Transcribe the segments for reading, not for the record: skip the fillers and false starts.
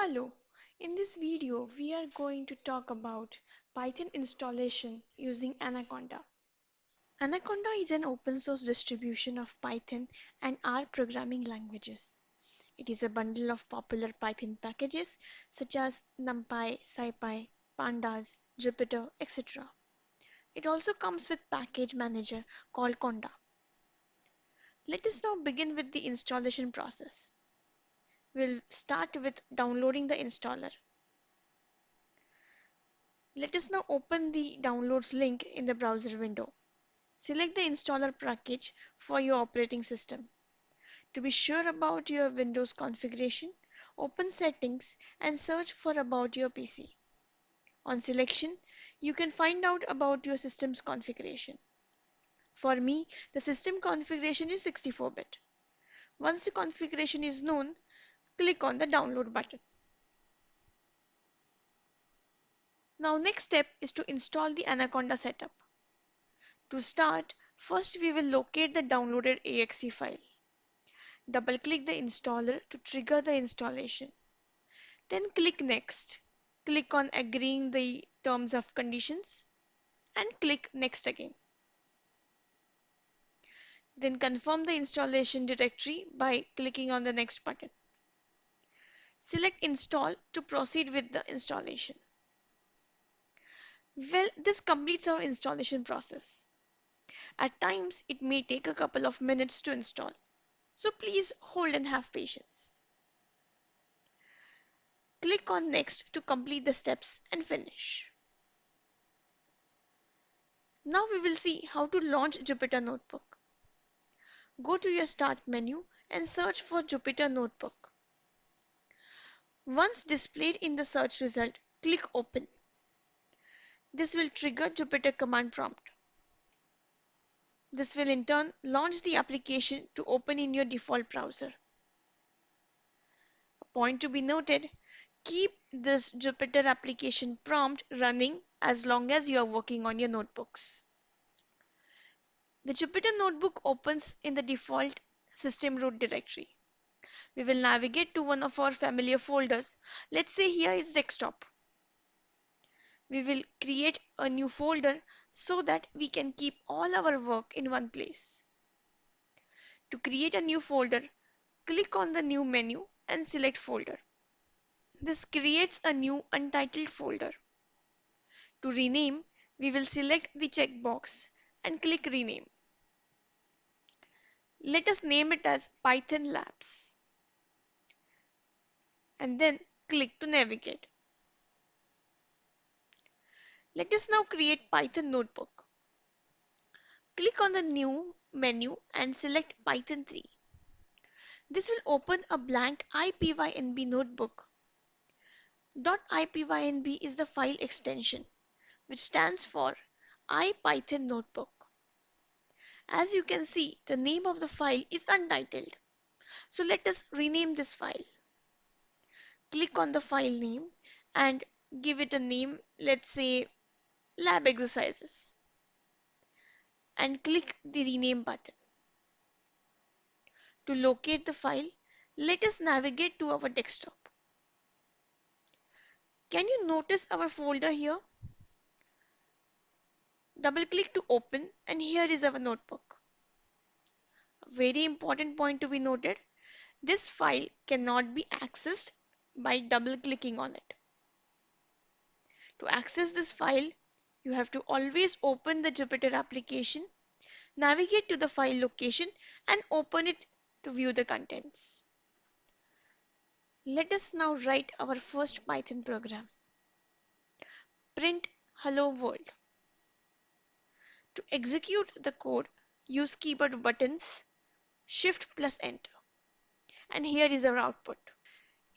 Hello, in this video we are going to talk about Python installation using Anaconda. Anaconda is an open source distribution of Python and R programming languages. It is a bundle of popular Python packages such as NumPy, SciPy, Pandas, Jupyter, etc. It also comes with package manager called Conda. Let us now begin with the installation process. We'll start with downloading the installer. Let us now open the downloads link in the browser window. Select the installer package for your operating system. To be sure about your Windows configuration, open Settings and search for About your PC. On selection, you can find out about your system's configuration. For me, the system configuration is 64-bit. Once the configuration is known, click on the download button. Now next step is to install the Anaconda setup. To start, first we will locate the downloaded exe file. Double-click the installer to trigger the installation. Then click Next. Click on agreeing the terms of conditions and click Next again. Then confirm the installation directory by clicking on the Next button. Select Install to proceed with the installation. Well, this completes our installation process. At times, it may take a couple of minutes to install. So please hold and have patience. Click on Next to complete the steps and finish. Now we will see how to launch Jupyter Notebook. Go to your Start menu and search for Jupyter Notebook. Once displayed in the search result, click Open. This will trigger Jupyter command prompt. This will in turn launch the application to open in your default browser. A point to be noted, keep this Jupyter application prompt running as long as you are working on your notebooks. The Jupyter Notebook opens in the default system root directory. We will navigate to one of our familiar folders. Let's say here is desktop. We will create a new folder so that we can keep all our work in one place. To create a new folder, click on the new menu and select folder. This creates a new untitled folder. To rename, we will select the checkbox and click rename. Let us name it as Python Labs and then click to navigate. Let us now create Python notebook. Click on the new menu and select Python 3. This will open a blank ipynb notebook. .ipynb is the file extension, which stands for IPython notebook. As you can see, the name of the file is untitled. So let us rename this file. Click on the file name and give it a name, let's say lab exercises, and click the rename button. To locate the file, let us navigate to our desktop. Can you notice our folder here? Double click to open and here is our notebook. A very important point to be noted, this file cannot be accessed by double clicking on it. To access this file, you have to always open the Jupyter application, navigate to the file location and open it to view the contents. Let us now write our first Python program. Print hello world. To execute the code, use keyboard buttons Shift plus Enter. And here is our output.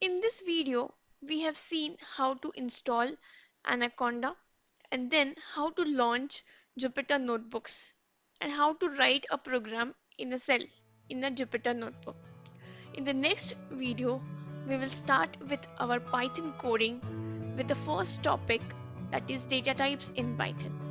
In this video, we have seen how to install Anaconda and then how to launch Jupyter Notebooks and how to write a program in a cell in a Jupyter Notebook. In the next video, we will start with our Python coding with the first topic, that is data types in Python.